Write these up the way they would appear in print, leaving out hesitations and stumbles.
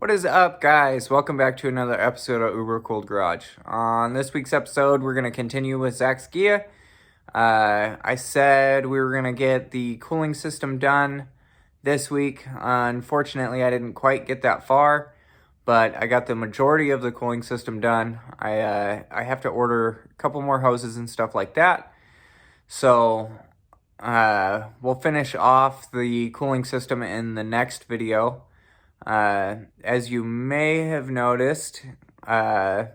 What is up, guys? Welcome back to another episode of Uber Cooled Garage. On this week's episode, we're going to continue with Zack's Ghia. I said we were going to get the cooling system done this week. Unfortunately, I didn't quite get that far, but I got the majority of the cooling system done. I have to order a couple more hoses and stuff like that. So we'll finish off the cooling system in the next video. As you may have noticed, I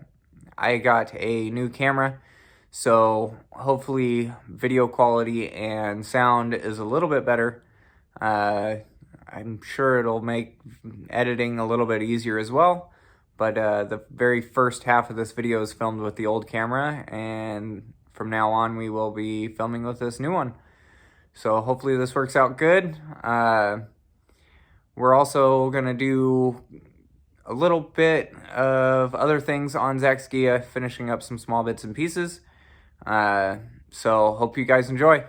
got a new camera, so hopefully video quality and sound is a little bit better. I'm sure it'll make editing a little bit easier as well, but the very first half of this video is filmed with the old camera, and from now on we will be filming with this new one. So hopefully this works out good. We're also going to do a little bit of other things on Zack's Ghia, finishing up some small bits and pieces. So hope you guys enjoy.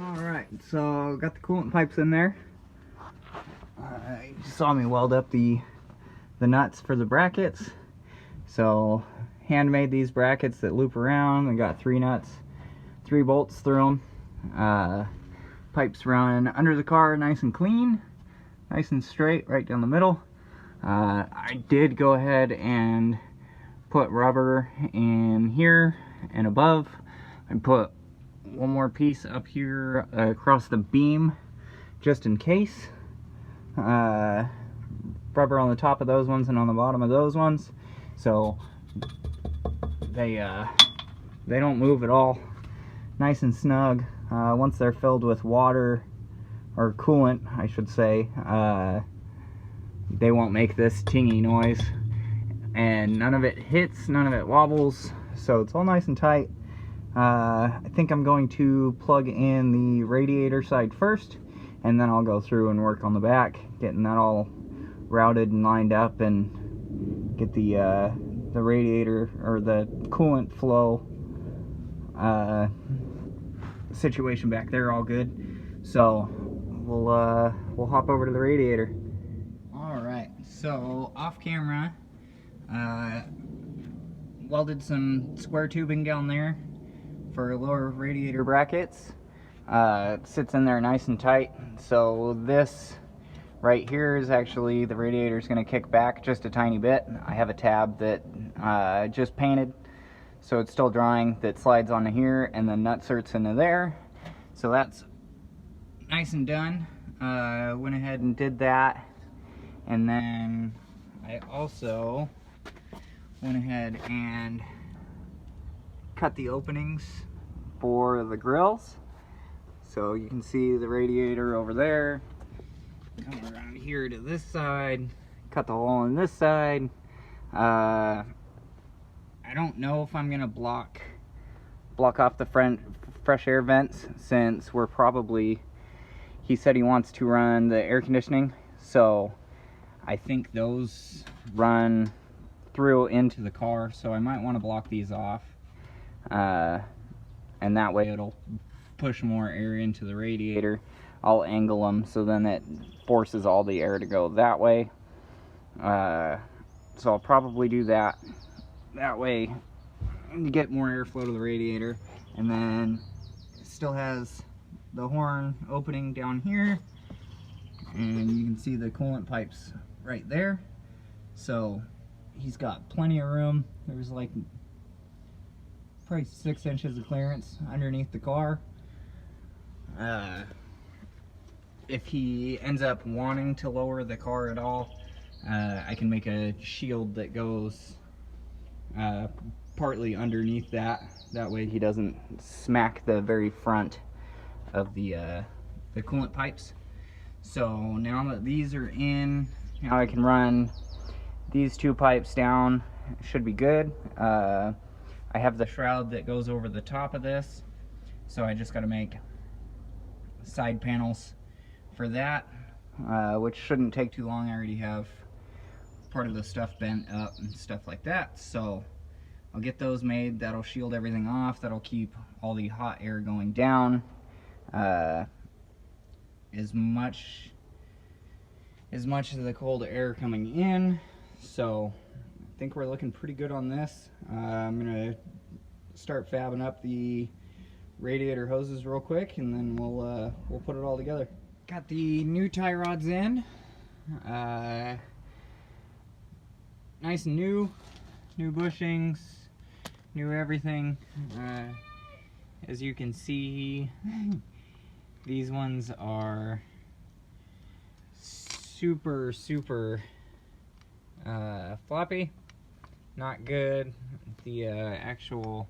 Alright, so got the coolant pipes in there. You saw me weld up the nuts for the brackets. So handmade these brackets that loop around. I got 3 nuts, 3 bolts through them. Pipes run under the car nice and clean, nice and straight right down the middle. I did go ahead and put rubber in here and above, and put one more piece up here across the beam just in case. Rubber on the top of those ones and on the bottom of those ones, so they don't move at all. Nice and snug. Once they're filled with water or coolant, I should say, they won't make this tingy noise, and none of it hits, none of it wobbles, so it's all nice and tight. I think I'm going to plug in the radiator side first, and then I'll go through and work on the back, getting that all routed and lined up, and get the radiator or the coolant flow situation back there all good. So we'll hop over to the radiator. All right, so off camera, welded some square tubing down there for lower radiator brackets. It sits in there nice and tight. So this right here is actually, the radiator is going to kick back just a tiny bit. I have a tab that I just painted, so it's still drying, that slides onto here, and then nut inserts into there. So that's nice and done. Went ahead and did that, and then I also went ahead and cut the openings for the grills. So you can see the radiator over there. Come around here to this side, cut the hole on this side. I don't know if I'm gonna block off the front fresh air vents, since we're probably, he said he wants to run the air conditioning, so I think those run through into the car, so I might want to block these off, and that way it'll push more air into the radiator. I'll angle them so then it forces all the air to go that way. So I'll probably do that. that way you get more airflow to the radiator. And then it still has the horn opening down here, and you can see the coolant pipes right there. So he's got plenty of room. There's like probably 6 inches of clearance underneath the car. If he ends up wanting to lower the car at all, I can make a shield that goes partly underneath that. That way he doesn't smack the very front of the coolant pipes. So now that these are in, now I can run these 2 pipes down. It should be good. I have the shroud that goes over the top of this, so I just got to make side panels for that, which shouldn't take too long. I already have part of the stuff bent up and stuff like that, so I'll get those made. That'll shield everything off. That'll keep all the hot air going down, as much of the cold air coming in. So I think we're looking pretty good on this. I'm gonna start fabbing up the radiator hoses real quick, and then we'll put it all together. Got the new tie rods in, nice and new bushings, new everything. As you can see, these ones are super floppy, not good. The actual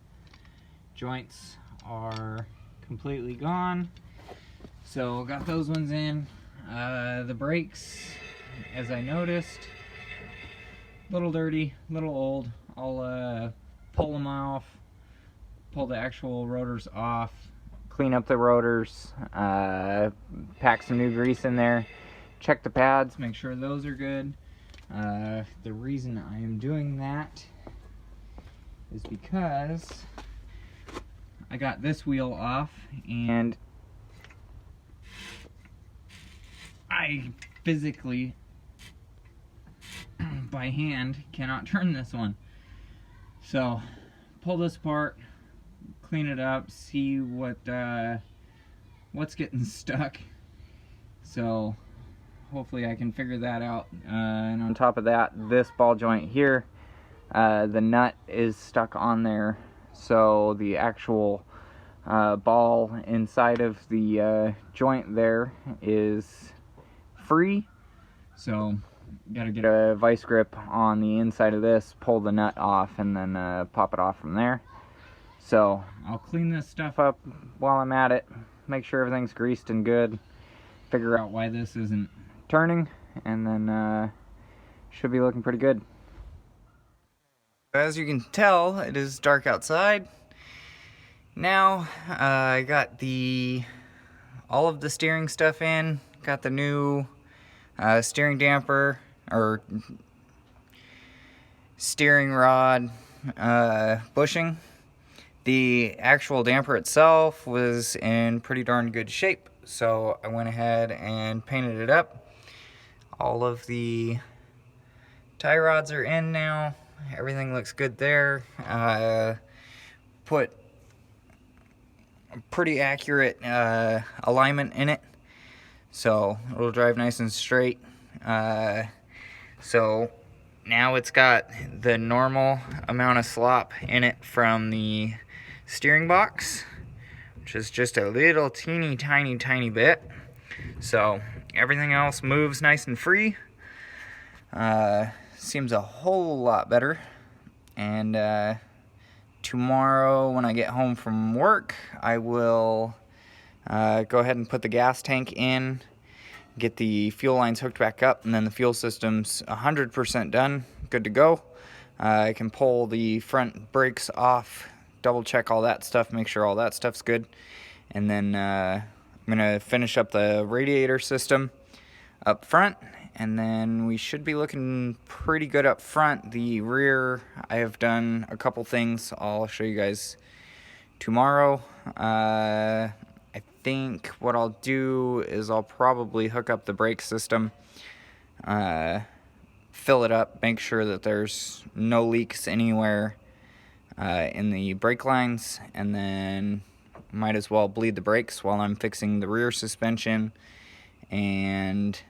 joints are completely gone, so got those ones in. The brakes, as I noticed, a little dirty, a little old. I'll pull them off, pull the actual rotors off, clean up the rotors, pack some new grease in there, check the pads, make sure those are good. The reason I am doing that is because I got this wheel off, and I physically, by hand, cannot turn this one. So, pull this apart, clean it up, see what's getting stuck. So, hopefully I can figure that out. And on top of that, this ball joint here, the nut is stuck on there. So the actual ball inside of the joint there is free. So gotta get a vice grip on the inside of this, pull the nut off, and then pop it off from there. So I'll clean this stuff up while I'm at it, make sure everything's greased and good, figure out why this isn't turning, and then should be looking pretty good. As you can tell, it is dark outside. Now I got all of the steering stuff in, got the new steering damper, or steering rod bushing. The actual damper itself was in pretty darn good shape, so I went ahead and painted it up. All of the tie rods are in now. Everything looks good there. Put a pretty accurate alignment in it, so it'll drive nice and straight. So now it's got the normal amount of slop in it from the steering box, which is just a little tiny bit. So everything else moves nice and free. Seems a whole lot better. And tomorrow when I get home from work, I will go ahead and put the gas tank in, get the fuel lines hooked back up, and then the fuel system's 100% done, good to go. I can pull the front brakes off, double check all that stuff, make sure all that stuff's good, and then I'm gonna finish up the radiator system up front, and then we should be looking pretty good up front. The rear, I have done a couple things I'll show you guys tomorrow. I think what I'll do is I'll probably hook up the brake system fill it up, make sure that there's no leaks anywhere in the brake lines, and then might as well bleed the brakes while I'm fixing the rear suspension and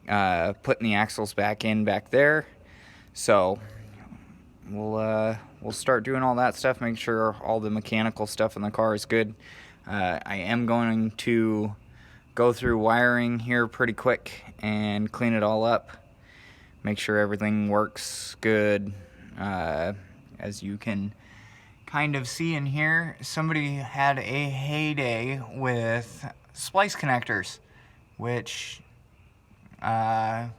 putting the axles back there. So we'll start doing all that stuff, make sure all the mechanical stuff in the car is good. I am going to go through wiring here pretty quick and clean it all up, make sure everything works good. As you can kind of see in here, somebody had a heyday with splice connectors, which I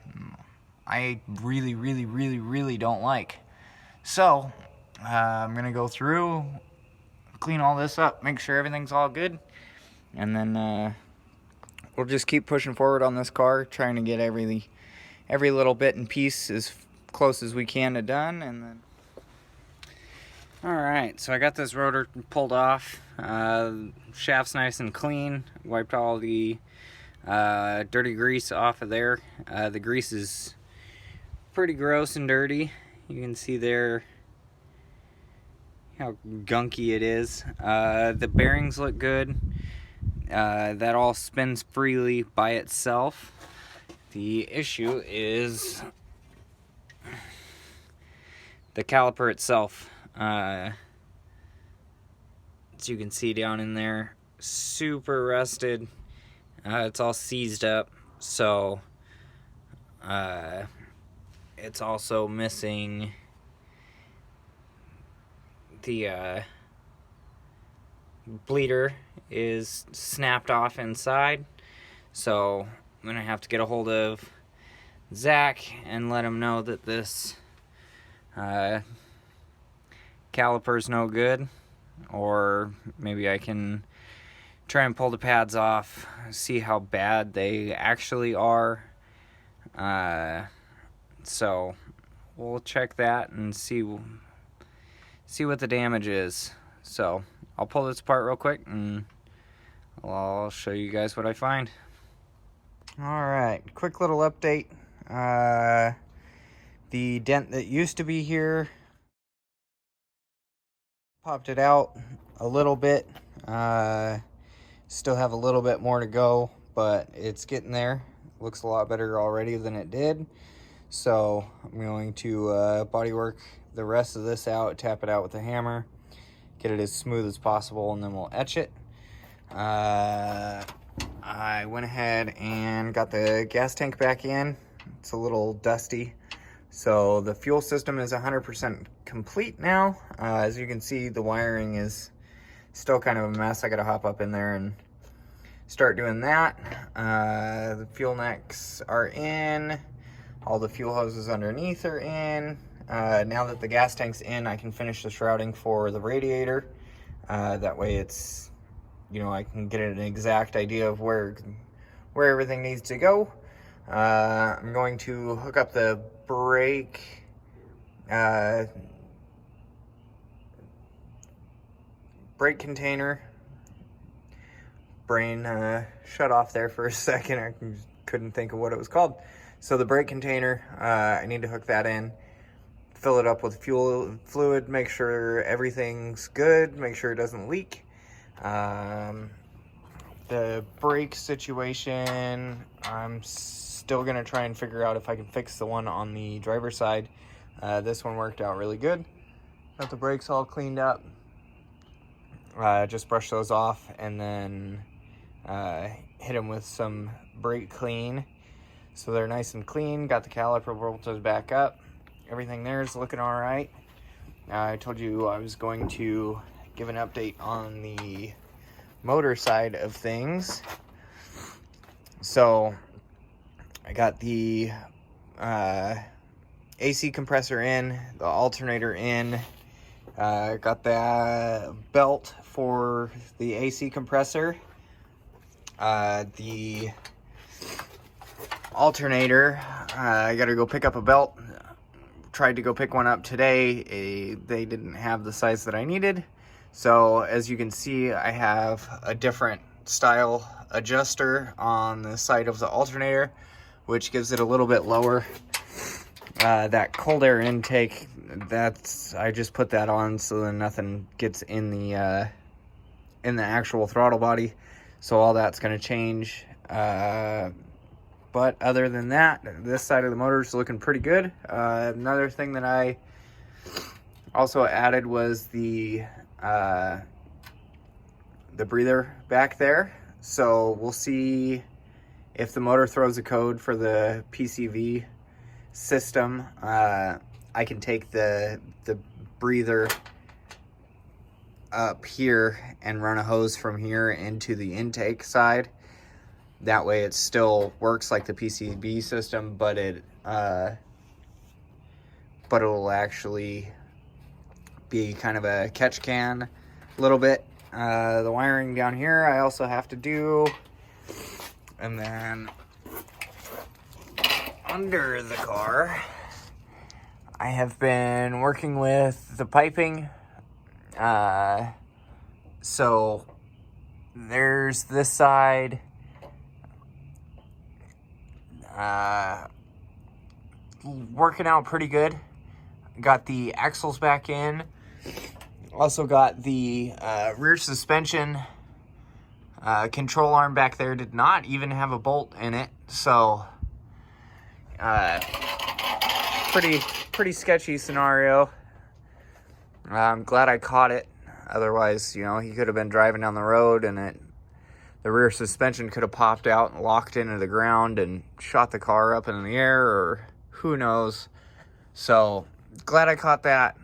really don't like. So I'm gonna go through, clean all this up, make sure everything's all good, and then we'll just keep pushing forward on this car, trying to get every little bit and piece as close as we can to done. And then alright, so I got this rotor pulled off. Shaft's nice and clean. Wiped all the dirty grease off of there. The grease is pretty gross and dirty. You can see there how gunky it is. The bearings look good. That all spins freely by itself. The issue is the caliper itself. As you can see down in there, super rusted. It's all seized up, so it's also missing the bleeder is snapped off inside, so I'm gonna have to get a hold of Zack and let him know that this caliper's no good, or maybe I can try and pull the pads off, see how bad they actually are. So we'll check that and see what the damage is. So I'll pull this apart real quick and I'll show you guys what I find. Alright, quick little update. The dent that used to be here, popped it out a little bit. Still have a little bit more to go, but it's getting there. Looks a lot better already than it did. So I'm going to bodywork the rest of this out, tap it out with a hammer, get it as smooth as possible, and then we'll etch it. I went ahead and got the gas tank back in. It's a little dusty. So the fuel system is 100% complete now. As you can see, the wiring is still kind of a mess. I gotta hop up in there and start doing that. The fuel necks are in. All the fuel hoses underneath are in. Now that the gas tank's in, I can finish the shrouding for the radiator. That way it's, you know, I can get an exact idea of where everything needs to go. I'm going to hook up the brake container. Brain shut off there for a second. I couldn't think of what it was called. So the brake container, I need to hook that in, fill it up with fuel fluid, make sure everything's good, make sure it doesn't leak. The brake situation, I'm still gonna try and figure out if I can fix the one on the driver's side. This one worked out really good. Got the brakes all cleaned up. Just brush those off and then hit them with some brake clean so they're nice and clean. Got the caliper bolted back up. Everything there is looking all right. I told you I was going to give an update on the motor side of things. So I got the AC compressor in, the alternator in, got the belt for the AC compressor. The alternator, I gotta go pick up a belt. Tried to go pick one up today. They didn't have the size that I needed. So as you can see, I have a different style adjuster on the side of the alternator, which gives it a little bit lower. That cold air intake, I just put that on so that nothing gets in the actual throttle body. So all that's going to change. But other than that, this side of the motor is looking pretty good. Another thing that I also added was the breather back there. So we'll see if the motor throws a code for the PCV system. I can take the breather up here and run a hose from here into the intake side. That way it still works like the PCB system, but it'll actually be kind of a catch can a little bit. The wiring down here I also have to do. And then under the car, I have been working with the piping. So there's this side. Working out pretty good. Got the axles back in. Also got the rear suspension control arm back there. Did not even have a bolt in it. So pretty sketchy scenario. I'm glad I caught it. Otherwise, you know, he could have been driving down the road and the rear suspension could have popped out and locked into the ground and shot the car up in the air, or who knows. So glad I caught that.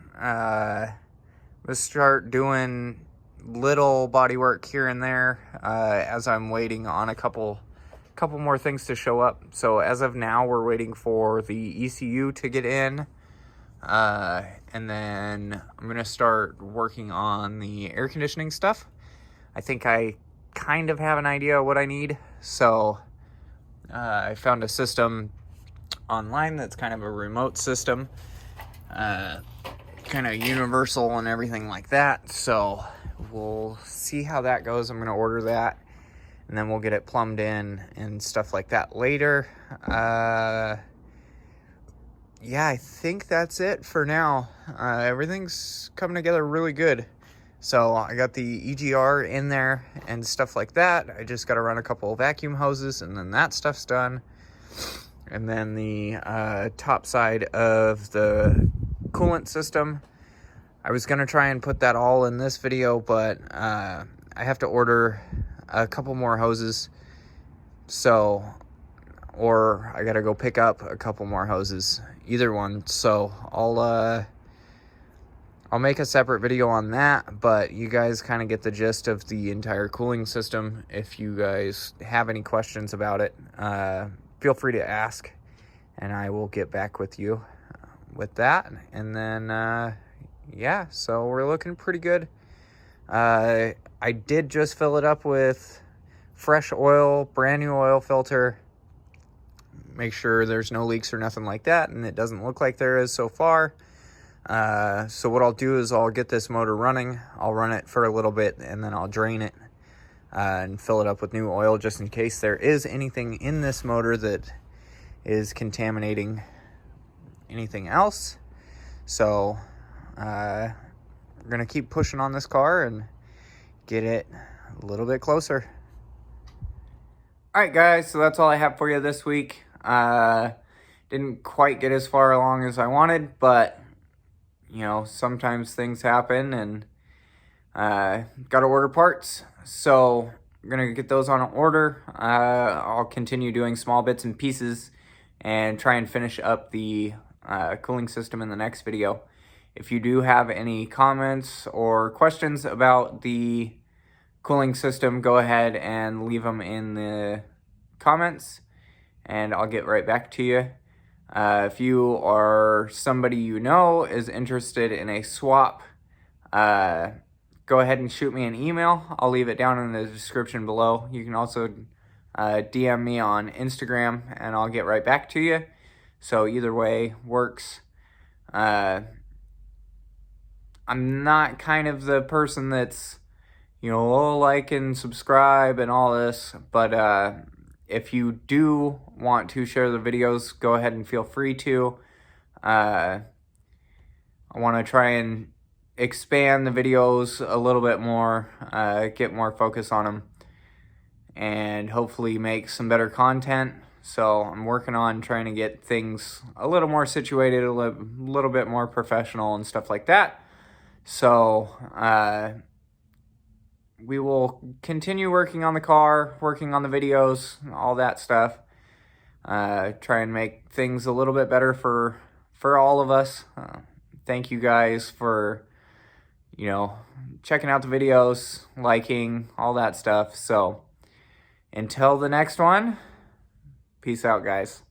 Let's start doing little body work here and there as I'm waiting on a couple more things to show up. So as of now, we're waiting for the ECU to get in, and then I'm gonna start working on the air conditioning stuff. I think I kind of have an idea of what I need. So I found a system online that's kind of a remote system, kind of universal and everything like that. So we'll see how that goes. I'm going to order that, and then we'll get it plumbed in and stuff like that later. Yeah, I think that's it for now. Everything's coming together really good. So I got the EGR in there and stuff like that. I just got to run a couple of vacuum hoses, and then that stuff's done. And then the top side of the coolant system, I was going to try and put that all in this video, but I have to order a couple more hoses. So, or I got to go pick up a couple more hoses. Either one. So I'll make a separate video on that, but you guys kind of get the gist of the entire cooling system. If you guys have any questions about it, feel free to ask, and I will get back with you with that. And then, yeah, so we're looking pretty good. I did just fill it up with fresh oil, brand new oil filter. Make sure there's no leaks or nothing like that, and it doesn't look like there is so far. So what I'll do is I'll get this motor running. I'll run it for a little bit, and then I'll drain it and fill it up with new oil, just in case there is anything in this motor that is contaminating anything else. So we're gonna keep pushing on this car and get it a little bit closer. All right, guys, so that's all I have for you this week. Didn't quite get as far along as I wanted, but you know, sometimes things happen, and got to order parts. So I'm going to get those on order. I'll continue doing small bits and pieces and try and finish up the cooling system in the next video. If you do have any comments or questions about the cooling system, go ahead and leave them in the comments, and I'll get right back to you. If you or somebody you know is interested in a swap, go ahead and shoot me an email. I'll leave it down in the description below. You can also DM me on Instagram, and I'll get right back to you. So either way works. I'm not kind of the person that's, you know, like and subscribe and all this, but if you do want to share the videos, go ahead and feel free to. I want to try and expand the videos a little bit more, get more focus on them, and hopefully make some better content. So I'm working on trying to get things a little more situated, a little bit more professional and stuff like that. So we will continue working on the car, working on the videos, all that stuff. Try and make things a little bit better for all of us. Thank you guys for, checking out the videos, liking, all that stuff. So until the next one, peace out, guys.